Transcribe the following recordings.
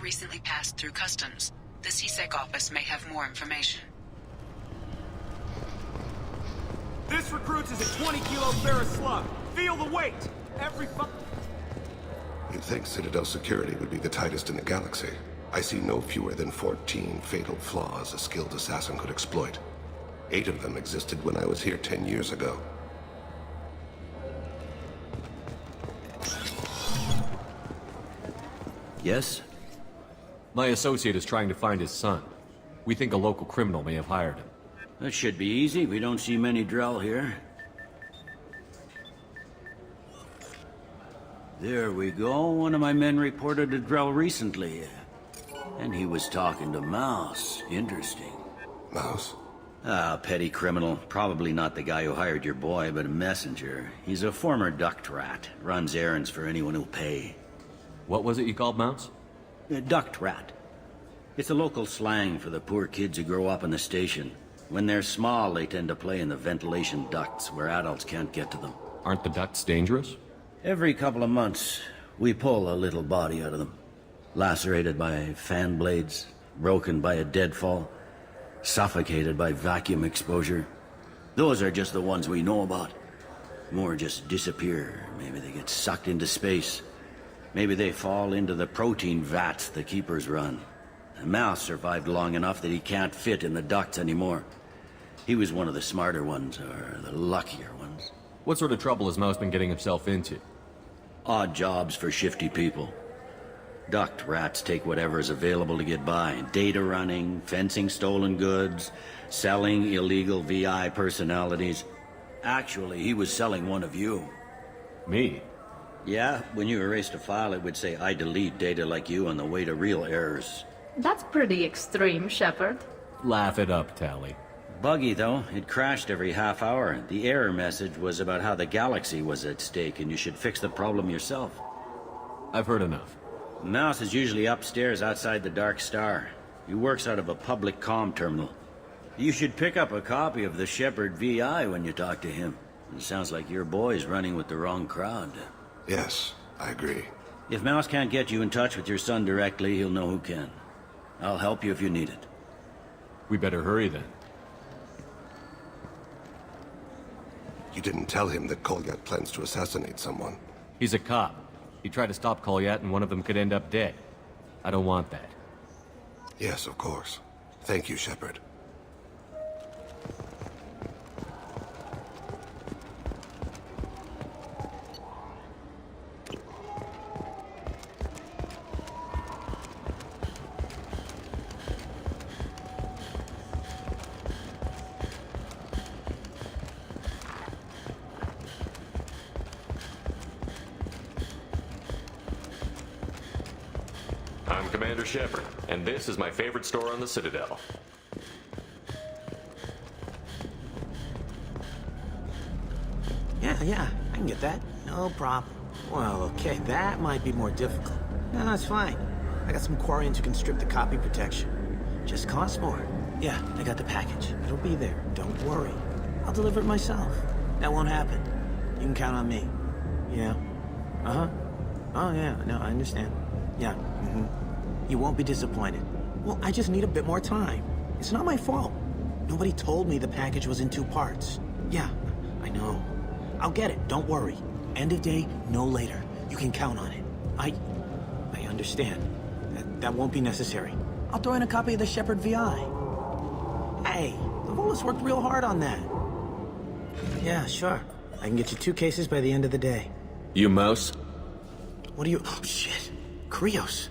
recently passed through customs. The CSEC office may have more information. This recruits is a 20-kilo ferrous slug. Feel the weight! You'd think Citadel security would be the tightest in the galaxy. I see no fewer than 14 fatal flaws a skilled assassin could exploit. 8 of them existed when I was here 10 years ago. Yes? My associate is trying to find his son. We think a local criminal may have hired him. That should be easy. We don't see many Drell here. There we go. One of my men reported a Drell recently. And he was talking to Mouse. Interesting. Mouse? Ah, petty criminal. Probably not the guy who hired your boy, but a messenger. He's a former duct rat. Runs errands for anyone who'll pay. What was it you called Mouse? A duct rat. It's a local slang for the poor kids who grow up in the station. When they're small, they tend to play in the ventilation ducts where adults can't get to them. Aren't the ducts dangerous? Every couple of months, we pull a little body out of them. Lacerated by fan blades, broken by a deadfall, suffocated by vacuum exposure. Those are just the ones we know about. More just disappear. Maybe they get sucked into space. Maybe they fall into the protein vats the keepers run. Mouse survived long enough that he can't fit in the ducts anymore. He was one of the smarter ones, or the luckier ones. What sort of trouble has Mouse been getting himself into? Odd jobs for shifty people. Duct rats take whatever's available to get by. Data running, fencing stolen goods, selling illegal VI personalities. Actually, he was selling one of you. Me? Yeah, when you erased a file, it would say, I delete data like you on the way to real errors. That's pretty extreme, Shepard. Laugh it up, Tally. Buggy, though. It crashed every half hour. The error message was about how the galaxy was at stake and you should fix the problem yourself. I've heard enough. Mouse is usually upstairs outside the Dark Star. He works out of a public comm terminal. You should pick up a copy of the Shepard VI when you talk to him. It sounds like your boy's running with the wrong crowd. Yes, I agree. If Mouse can't get you in touch with your son directly, he'll know who can. I'll help you if you need it. We better hurry then. You didn't tell him that Kolyat plans to assassinate someone. He's a cop. He tried to stop Kolyat and one of them could end up dead. I don't want that. Yes, of course. Thank you, Shepard. I'm Commander Shepard, and this is my favorite store on the Citadel. Yeah, I can get that. No problem. Well, okay, that might be more difficult. No, it's fine. I got some Quarians who can strip the copy protection. Just costs more. Yeah, I got the package. It'll be there. Don't worry. I'll deliver it myself. That won't happen. You can count on me. Yeah. Uh-huh. Oh, yeah, no, I understand. Yeah, You won't be disappointed. Well, I just need a bit more time. It's not my fault. Nobody told me the package was in 2 parts. Yeah, I know. I'll get it, don't worry. End of day, no later. You can count on it. I understand. That won't be necessary. I'll throw in a copy of the Shepard VI. Hey, the Volus worked real hard on that. Yeah, sure. I can get you 2 cases by the end of the day. You Mouse? What are you... Oh, shit. Krios.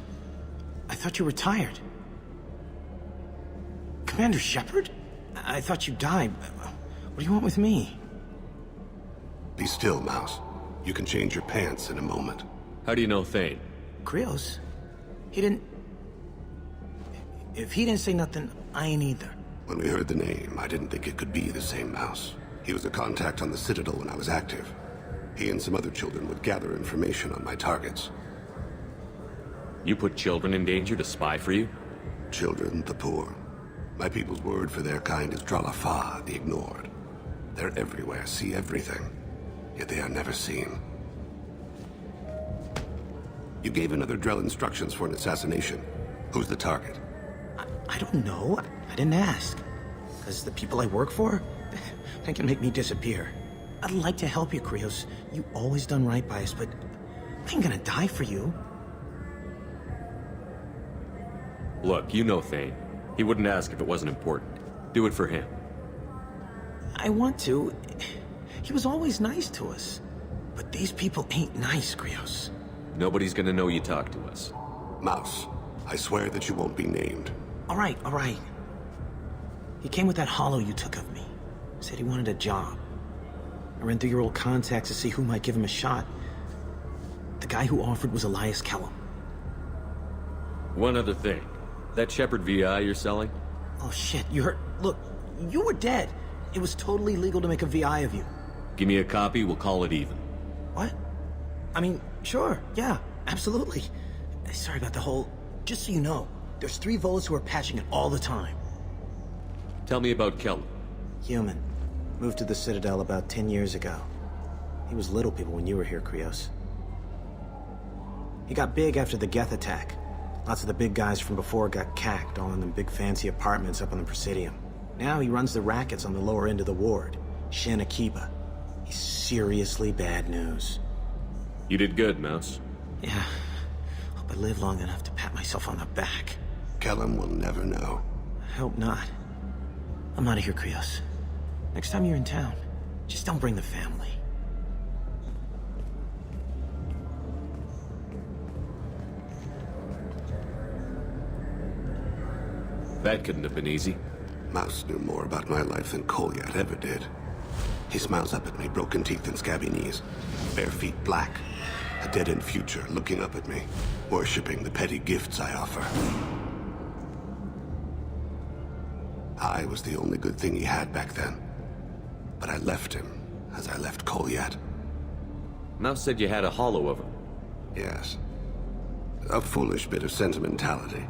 I thought you were retired. Commander Shepard? I thought you died. What do you want with me? Be still, Mouse. You can change your pants in a moment. How do you know Thane? Krios? He didn't... If he didn't say nothing, I ain't either. When we heard the name, I didn't think it could be the same Mouse. He was a contact on the Citadel when I was active. He and some other children would gather information on my targets. You put children in danger to spy for you? Children, the poor. My people's word for their kind is Dralafa, the ignored. They're everywhere, see everything. Yet they are never seen. You gave another Drell instructions for an assassination. Who's the target? I don't know. I didn't ask. Because the people I work for, they can make me disappear. I'd like to help you, Krios. You always done right by us, but I ain't gonna die for you. Look, you know Thane. He wouldn't ask if it wasn't important. Do it for him. I want to. He was always nice to us. But these people ain't nice, Krios. Nobody's gonna know you talked to us. Mouse, I swear that you won't be named. All right, all right. He came with that hollow you took of me. Said he wanted a job. I ran through your old contacts to see who might give him a shot. The guy who offered was Elias Kellum. One other thing. That Shepard VI you're selling? Oh shit, you heard? Look, you were dead. It was totally legal to make a VI of you. Give me a copy, we'll call it even. What? I mean, sure, yeah, absolutely. Sorry about the whole... Just so you know, there's 3 Volus who are patching it all the time. Tell me about Kellum. Human. Moved to the Citadel about 10 years ago. He was little people when you were here, Krios. He got big after the Geth attack. Lots of the big guys from before got cacked, all in them big fancy apartments up on the Presidium. Now he runs the rackets on the lower end of the ward, Shin Akiba. He's seriously bad news. You did good, Mouse. Yeah. Hope I live long enough to pat myself on the back. Kellum will never know. I hope not. I'm out of here, Krios. Next time you're in town, just don't bring the family. That couldn't have been easy. Mouse knew more about my life than Kolyat ever did. He smiles up at me, broken teeth and scabby knees. Bare feet black. A dead-end future looking up at me, worshipping the petty gifts I offer. I was the only good thing he had back then. But I left him, as I left Kolyat. Mouse said you had a hollow of him. Yes. A foolish bit of sentimentality.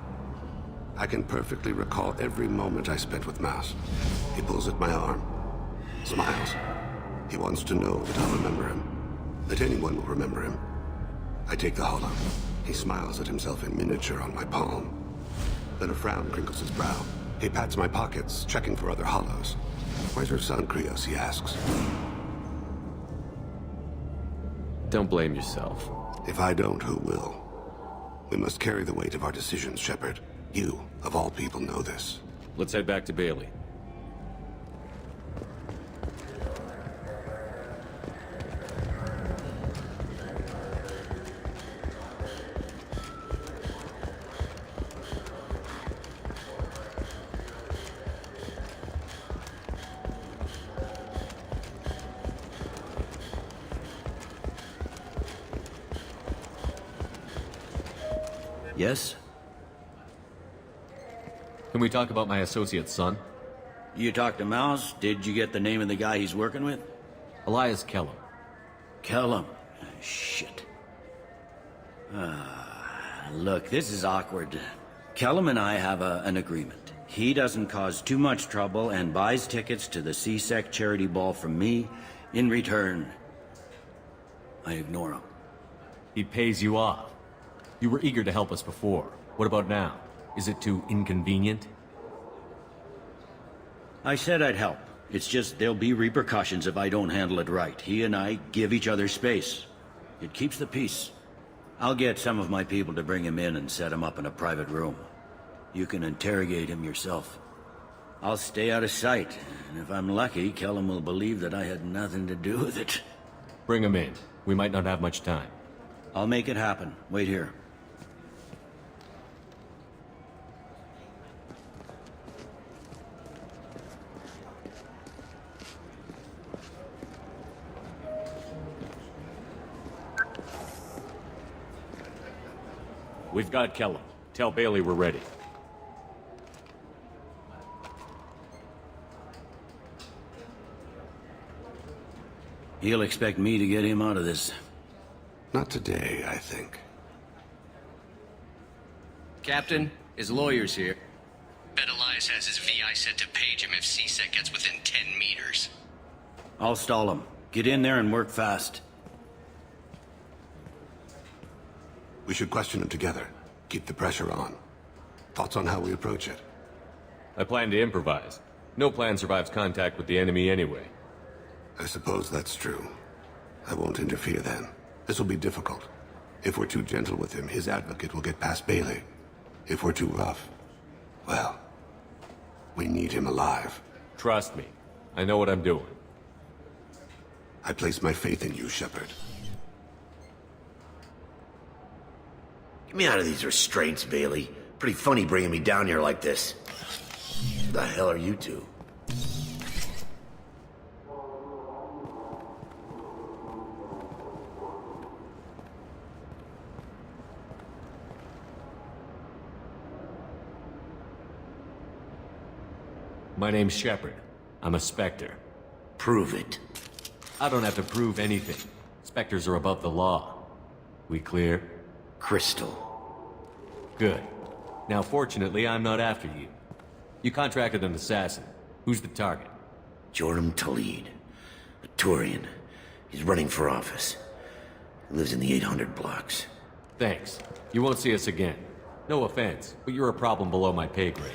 I can perfectly recall every moment I spent with Mouse. He pulls at my arm, smiles. He wants to know that I'll remember him, that anyone will remember him. I take the hollow. He smiles at himself in miniature on my palm. Then a frown crinkles his brow. He pats my pockets, checking for other hollows. Where's your son, Krios, he asks. Don't blame yourself. If I don't, who will? We must carry the weight of our decisions, Shepard. You, of all people, know this. Let's head back to Bailey. Yes? Can we talk about my associate's son? You talked to Mouse? Did you get the name of the guy he's working with? Elias Kellum. Kellum. Shit. Look, this is awkward. Kellum and I have an agreement. He doesn't cause too much trouble and buys tickets to the C-Sec charity ball from me. In return, I ignore him. He pays you off. You were eager to help us before. What about now? Is it too inconvenient? I said I'd help. It's just there'll be repercussions if I don't handle it right. He and I give each other space. It keeps the peace. I'll get some of my people to bring him in and set him up in a private room. You can interrogate him yourself. I'll stay out of sight, and if I'm lucky, Kellum will believe that I had nothing to do with it. Bring him in. We might not have much time. I'll make it happen. Wait here. We've got Kellum. Tell Bailey we're ready. He'll expect me to get him out of this. Not today, I think. Captain, his lawyer's here. Bet Elias has his VI set to page him if C-Sec gets within 10 meters. I'll stall him. Get in there and work fast. We should question him together. Keep the pressure on. Thoughts on how we approach it? I plan to improvise. No plan survives contact with the enemy anyway. I suppose that's true. I won't interfere then. This will be difficult. If we're too gentle with him, his advocate will get past Bailey. If we're too rough, well, we need him alive. Trust me. I know what I'm doing. I place my faith in you, Shepard. Get me out of these restraints, Bailey. Pretty funny bringing me down here like this. Who the hell are you two? My name's Shepard. I'm a Spectre. Prove it. I don't have to prove anything. Spectres are above the law. We clear? Crystal. Good. Now, fortunately, I'm not after you. You contracted an assassin. Who's the target? Joram Talid. A Turian. He's running for office. He lives in the 800 blocks. Thanks. You won't see us again. No offense, but you're a problem below my pay grade.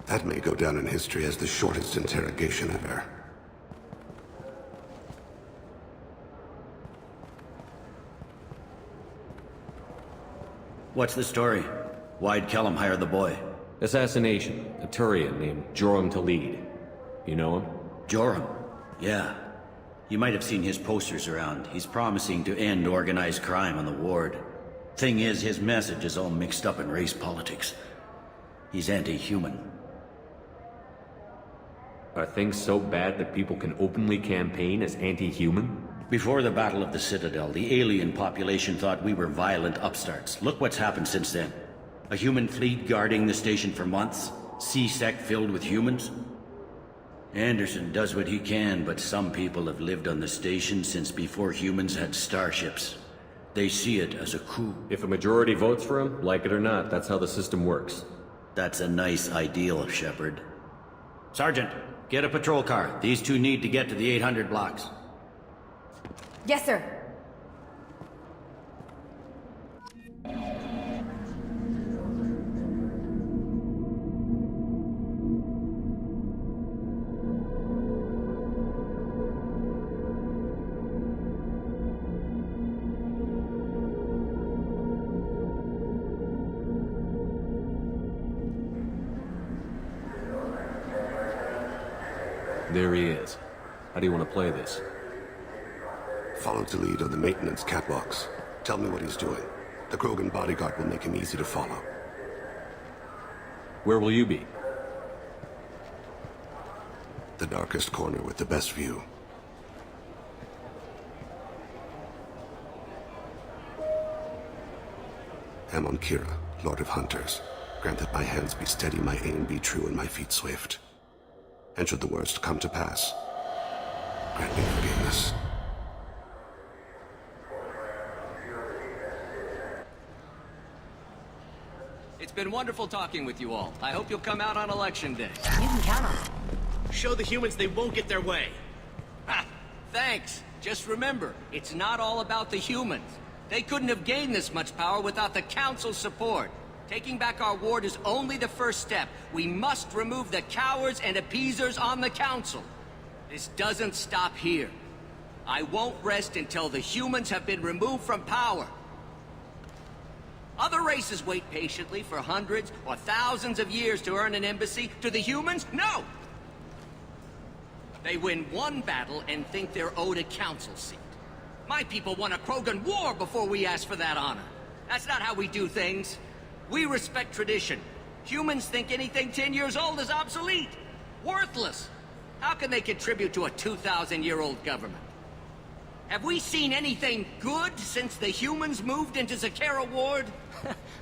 That may go down in history as the shortest interrogation ever. What's the story? Why'd Kellum hire the boy? Assassination. A Turian named Joram Talid. You know him? Joram? Yeah. You might have seen his posters around. He's promising to end organized crime on the ward. Thing is, his message is all mixed up in race politics. He's anti-human. Are things so bad that people can openly campaign as anti-human? Before the Battle of the Citadel, the alien population thought we were violent upstarts. Look what's happened since then. A human fleet guarding the station for months. C-Sec filled with humans. Anderson does what he can, but some people have lived on the station since before humans had starships. They see it as a coup. If a majority votes for him, like it or not, that's how the system works. That's a nice ideal, Shepard. Sergeant, get a patrol car. These two need to get to the 800 blocks. Yes, sir. There he is. How do you want to play this? Follow the lead on the maintenance catwalks. Tell me what he's doing. The Krogan bodyguard will make him easy to follow. Where will you be? The darkest corner with the best view. Amon Kira, Lord of Hunters. Grant that my hands be steady, my aim be true, and my feet swift. And should the worst come to pass, grant me forgiveness. It's been wonderful talking with you all. I hope you'll come out on Election Day. You can count on it. Show the humans they won't get their way. Ha! Thanks. Just remember, it's not all about the humans. They couldn't have gained this much power without the Council's support. Taking back our ward is only the first step. We must remove the cowards and appeasers on the Council. This doesn't stop here. I won't rest until the humans have been removed from power. Other races wait patiently for hundreds or thousands of years to earn an embassy. To the humans, no! They win one battle and think they're owed a council seat. My people won a Krogan war before we asked for that honor. That's not how we do things. We respect tradition. Humans think anything 10 years old is obsolete. Worthless. How can they contribute to a 2,000-year-old government? Have we seen anything good since the humans moved into Zakera Ward?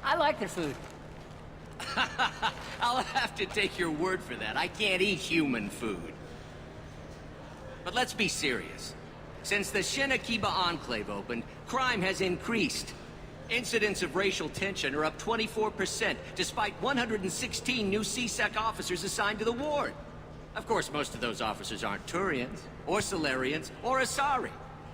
I like their food. I'll have to take your word for that. I can't eat human food. But let's be serious. Since the Shinakiba Enclave opened, crime has increased. Incidents of racial tension are up 24%, despite 116 new C-Sec officers assigned to the ward. Of course, most of those officers aren't Turians, or Solarians, or Asari.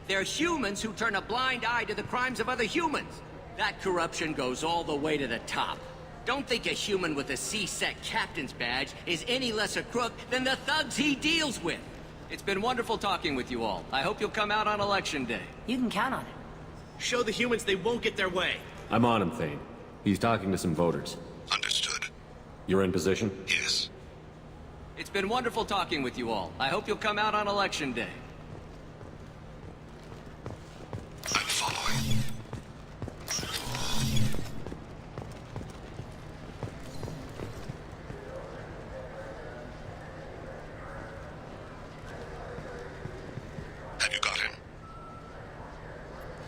They're humans who turn a blind eye to the crimes of other humans. That corruption goes all the way to the top. Don't think a human with a C-Sec captain's badge is any less a crook than the thugs he deals with. It's been wonderful talking with you all. I hope you'll come out on Election Day. You can count on it. Show the humans they won't get their way. I'm on him, Thane. He's talking to some voters. Understood. You're in position? Yes. It's been wonderful talking with you all. I hope you'll come out on Election Day. I'm following. Have you got him?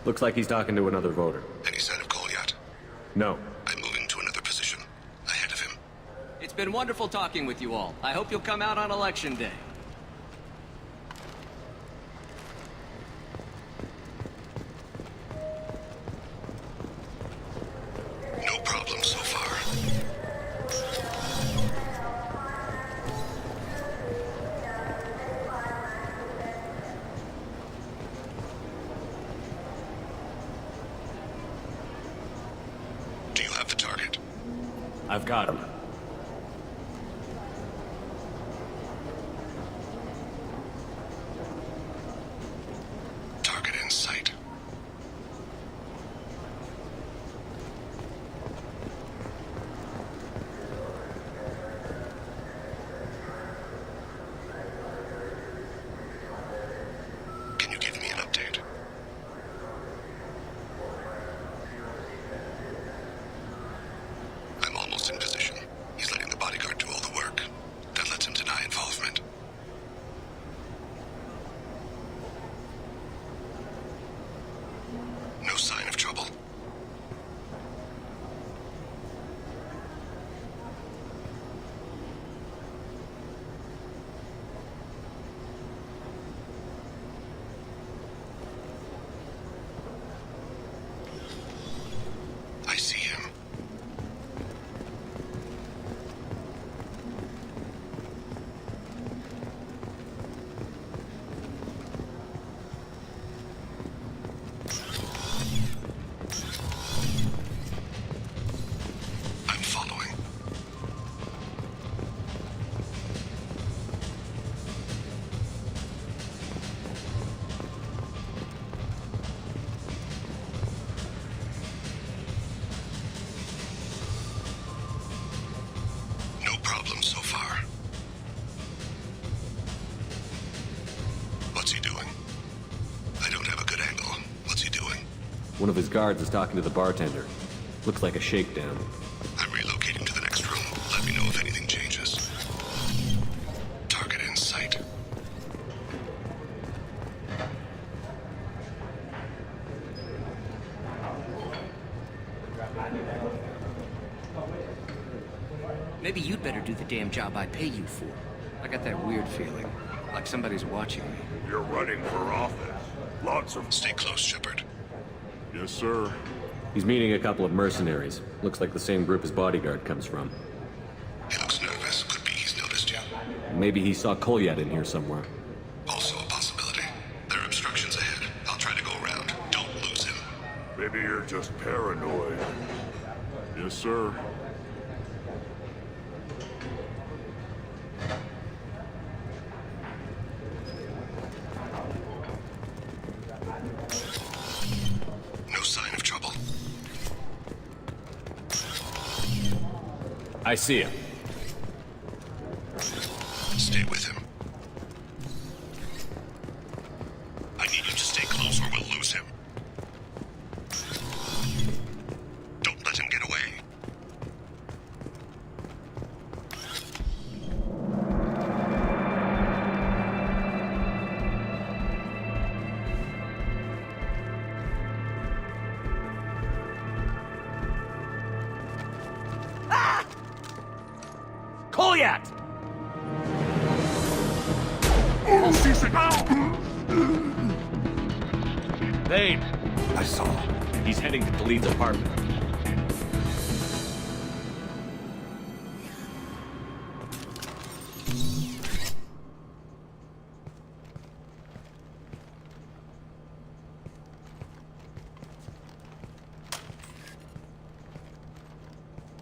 Looks like he's talking to another voter. Any sign of Cole yet? No. I'm moving to another position. Ahead of him. It's been wonderful talking with you all. I hope you'll come out on Election Day. No problem so far. Do you have the target? I've got him. Target in sight. Can you give me an update? I'm almost in position. He's letting the bodyguard do all the work. That lets him deny involvement. No sign of trouble. I see him. I'm following. No problem so far. What's he doing? I don't have a good angle. What's he doing? One of his guards is talking to the bartender. Looks like a shakedown. I'm relocating to the next room. Let me know if anything changes. Target in sight. Maybe you'd better do the damn job I pay you for. I got that weird feeling, like somebody's watching me. You're running for office. Lots of... Stay close, Shepard. Yes, sir. He's meeting a couple of mercenaries. Looks like the same group his bodyguard comes from. He looks nervous. Could be he's noticed you. Maybe he saw Kolyat in here somewhere. Also a possibility. There are obstructions ahead. I'll try to go around. Don't lose him. Maybe you're just paranoid. Yes, sir. No sign of trouble. I see him. Stay with him. I need you to stay close or we'll lose him. Don't let him get away. Kolyat! Thane! I saw. He's heading to Khalid's apartment.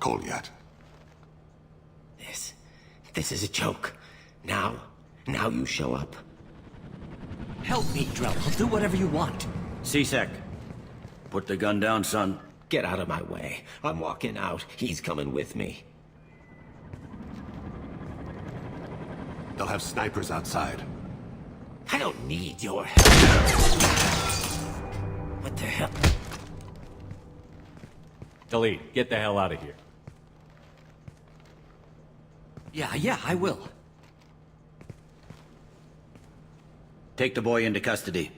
Goliath. This is a joke. Now you show up. Help me, Drell. I'll do whatever you want. C-Sec, put the gun down, son. Get out of my way. I'm walking out. He's coming with me. They'll have snipers outside. I don't need your help. What the hell? Delete. Get the hell out of here. Yeah, I will. Take the boy into custody.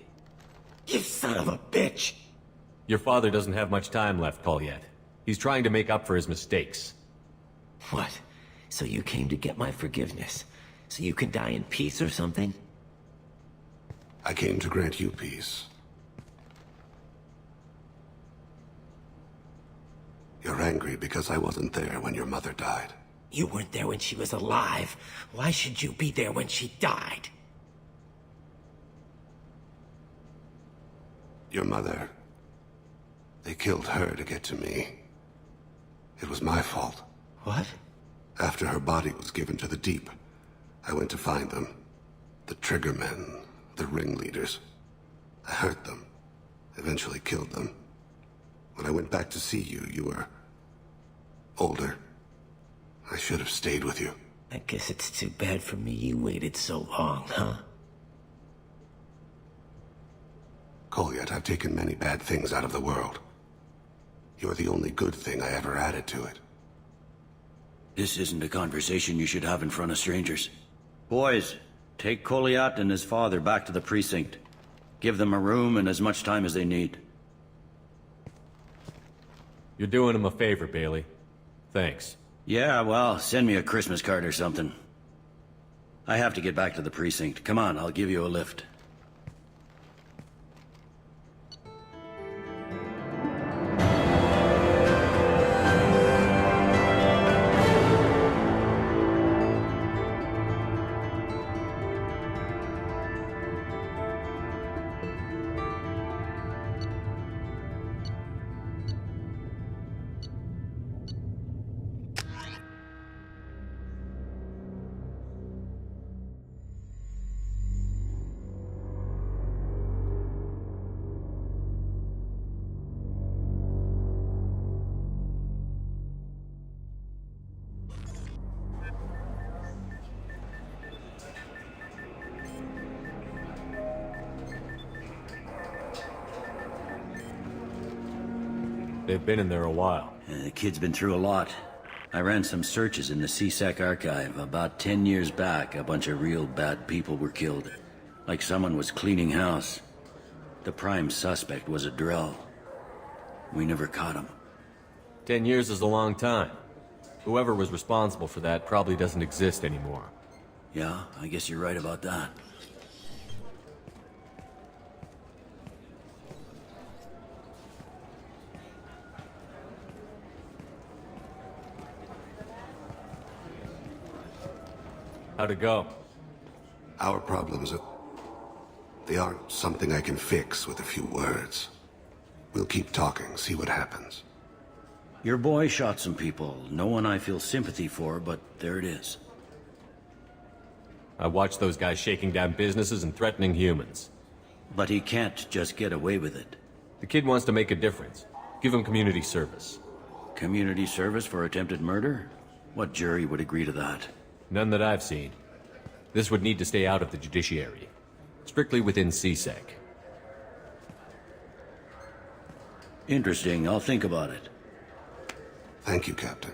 You son of a bitch! Your father doesn't have much time left, Goliath. He's trying to make up for his mistakes. What? So you came to get my forgiveness? So you can die in peace or something? I came to grant you peace. You're angry because I wasn't there when your mother died. You weren't there when she was alive. Why should you be there when she died? Your mother... They killed her to get to me. It was my fault. What? After her body was given to the deep, I went to find them. The triggermen, the ringleaders. I hurt them, eventually killed them. When I went back to see you, you were... older. I should have stayed with you. I guess it's too bad for me you waited so long, huh? Goliath, I've taken many bad things out of the world. You're the only good thing I ever added to it. This isn't a conversation you should have in front of strangers. Boys, take Goliath and his father back to the precinct. Give them a room and as much time as they need. You're doing him a favor, Bailey. Thanks. Yeah, well, send me a Christmas card or something. I have to get back to the precinct. Come on, I'll give you a lift. They've been in there a while. The kid's been through a lot. I ran some searches in the C-Sec archive. About 10 years back, a bunch of real bad people were killed. Like someone was cleaning house. The prime suspect was a Drell. We never caught him. 10 years is a long time. Whoever was responsible for that probably doesn't exist anymore. Yeah, I guess you're right about that. How'd it go? Our problems they aren't something I can fix with a few words. We'll keep talking, see what happens. Your boy shot some people. No one I feel sympathy for, but there it is. I watched those guys shaking down businesses and threatening humans. But he can't just get away with it. The kid wants to make a difference. Give him community service. Community service for attempted murder? What jury would agree to that? None that I've seen. This would need to stay out of the judiciary. Strictly within C-Sec. Interesting. I'll think about it. Thank you, Captain.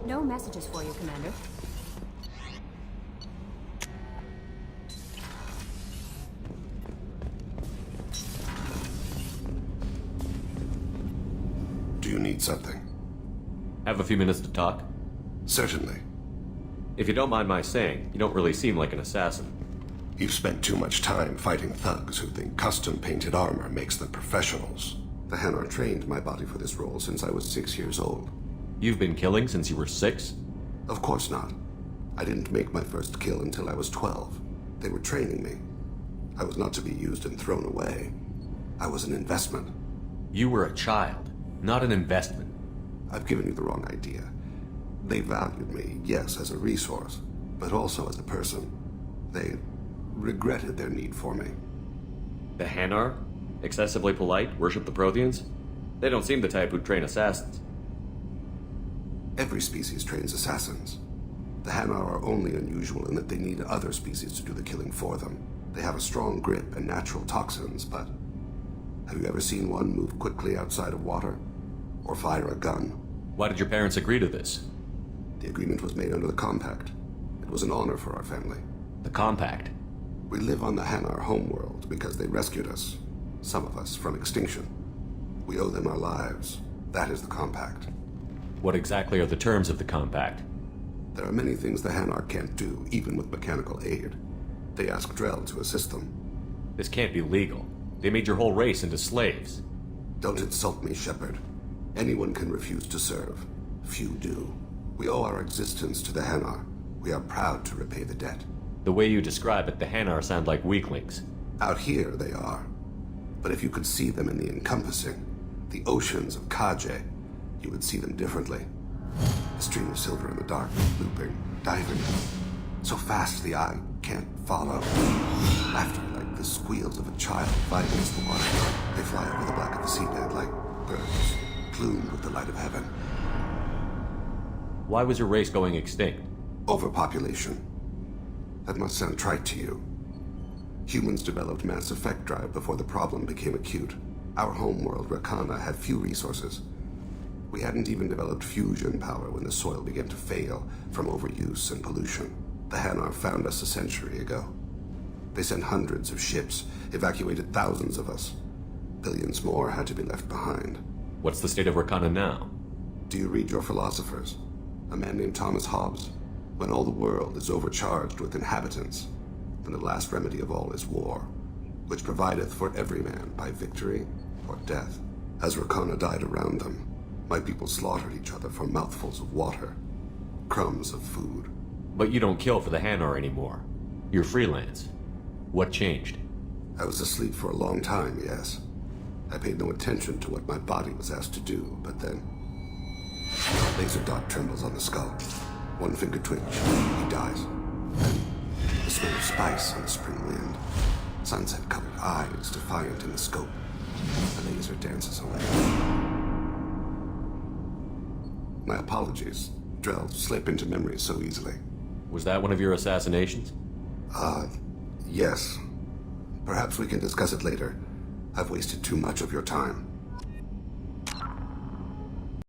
No messages for you, Commander. need something. Have a few minutes to talk? Certainly. If you don't mind my saying, you don't really seem like an assassin. You've spent too much time fighting thugs who think custom-painted armor makes them professionals. The Hanar trained my body for this role since I was 6 years old. You've been killing since you were 6? Of course not. I didn't make my first kill until I was 12. They were training me. I was not to be used and thrown away. I was an investment. You were a child, not an investment. I've given you the wrong idea. They valued me, yes, as a resource, but also as a person. They regretted their need for me. The Hanar? Excessively polite, worship the Protheans? They don't seem the type who'd train assassins. Every species trains assassins. The Hanar are only unusual in that they need other species to do the killing for them. They have a strong grip and natural toxins, but have you ever seen one move quickly outside of water? Or fire a gun? Why did your parents agree to this? The agreement was made under the Compact. It was an honor for our family. The Compact? We live on the Hanar homeworld because they rescued us, some of us, from extinction. We owe them our lives. That is the Compact. What exactly are the terms of the Compact? There are many things the Hanar can't do, even with mechanical aid. They ask Drell to assist them. This can't be legal. They made your whole race into slaves. Don't insult me, Shepard. Anyone can refuse to serve. Few do. We owe our existence to the Hanar. We are proud to repay the debt. The way you describe it, the Hanar sound like weaklings. Out here, they are. But if you could see them in the encompassing, the oceans of Kaje, you would see them differently. A stream of silver in the dark, looping, diving. So fast the eye can't follow. Laughter like the squeals of a child fighting against the water. They fly over the black of the seabed like birds, plumed with the light of heaven. Why was your race going extinct? Overpopulation. That must sound trite to you. Humans developed mass effect drive before the problem became acute. Our homeworld, Rakana, had few resources. We hadn't even developed fusion power when the soil began to fail from overuse and pollution. The Hanar found us a century ago. They sent hundreds of ships, evacuated thousands of us. Billions more had to be left behind. What's the state of Rakana now? Do you read your philosophers? A man named Thomas Hobbes. When all the world is overcharged with inhabitants, then the last remedy of all is war, which provideth for every man by victory or death. As Rakana died around them, my people slaughtered each other for mouthfuls of water, crumbs of food. But you don't kill for the Hanar anymore. You're freelance. What changed? I was asleep for a long time, yes. I paid no attention to what my body was asked to do, but then... a laser dot trembles on the skull. One finger twitch, he dies. Then, the smell of spice on the spring wind. Sunset-colored eyes defiant in the scope. The laser dances away. My apologies. Drell slip into memory so easily. Was that one of your assassinations? Yes. Perhaps we can discuss it later. I've wasted too much of your time.